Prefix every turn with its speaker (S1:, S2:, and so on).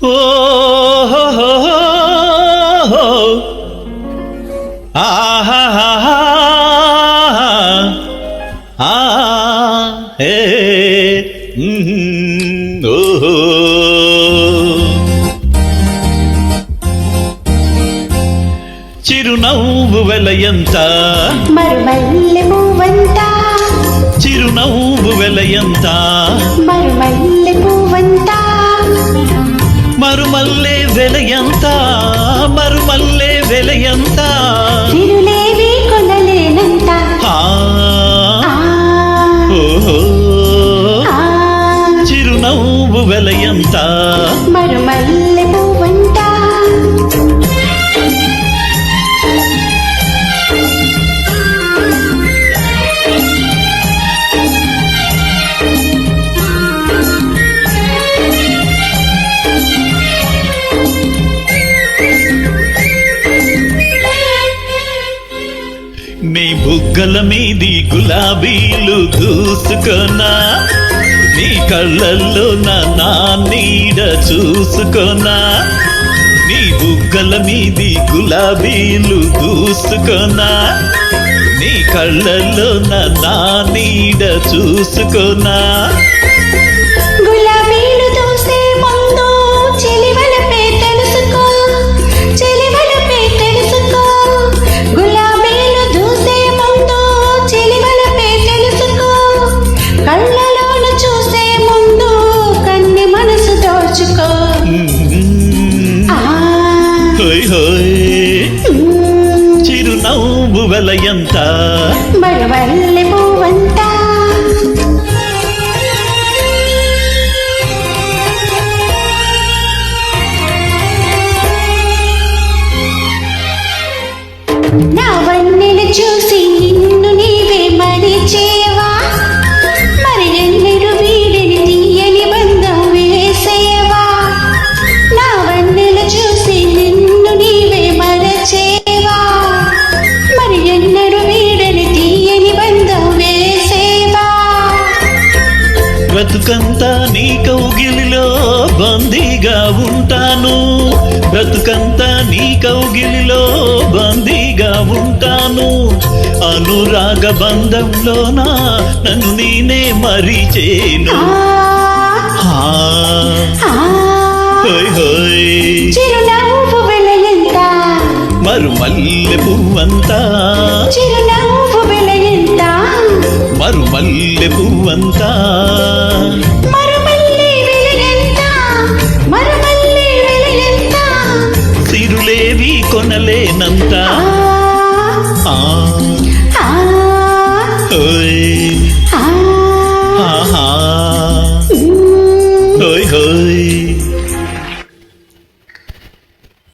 S1: ఓ ఆహా ఏ ఓహో చిరునవ్వు వెలయంత
S2: మరుమల్లె పువ్వంత
S1: చిరునవ్వు వెలయంత
S2: మరుమల్లె పువ్వంత
S1: మరుమల్లె వెలయంత మరుమల్లె వెలయంత
S2: తిరులేవి కొనలేనంత
S1: ఓహో చిరునవ్వు వెలయంత
S2: మరుమల్లె పువ్వంత
S1: నీ బుగ్గల మీది గులాబీలు దూసుకొనా నీ కళ్ళల్లో నా నీడ చూసుకొనా నీ బుగ్గల మీది గులాబీలు దూసుకొనా నీ కళ్ళల్లో నా నీడ చూసుకొనా
S2: గులాబీలు దూసే ముందు చెలివలపే తెలుసుకో చెలివలపే తెలుసుకో గులాబీలు దూసే ముందు చెలివలపే తెలుసుకో కళ్ళలోను చూసే ముందు కన్ని మనసు దోచుకో
S1: హోయ్ హోయ్ చిరునవ్వు వెలయంత
S2: మరుమల్లె పువ్వంత నా వన్నెలు చూసి నిన్ను నీవే మరిచేవా మరి ఎన్నెడు వీడిని తీయని బంధం వేసేవా నా వన్నెలు చూసి నిన్ను నీవే మరచేవా మరి ఎన్నెడు వీడిని తీయని బంధం వేసేవా
S1: బ్రతుకంతా నీ కౌగిలిలో బందీగా ఉంటాను బ్రతుకంతా నీ కౌగిలిలో బందీగా ఉంటాను అనురాగ బంధంలోనా నన్ను నేనే మరిచేను హోయ్ హోయ్
S2: చిరునవ్వు వెలయంత
S1: మరుమల్లె పువ్వంతా
S2: చిరునవ్వు వెలయంత
S1: మరుమల్లె పువ్వంతా
S2: మరుమల్లె వెలయంత మరుమల్లె వెలయంత
S1: సిరులేవి కొనలేనంత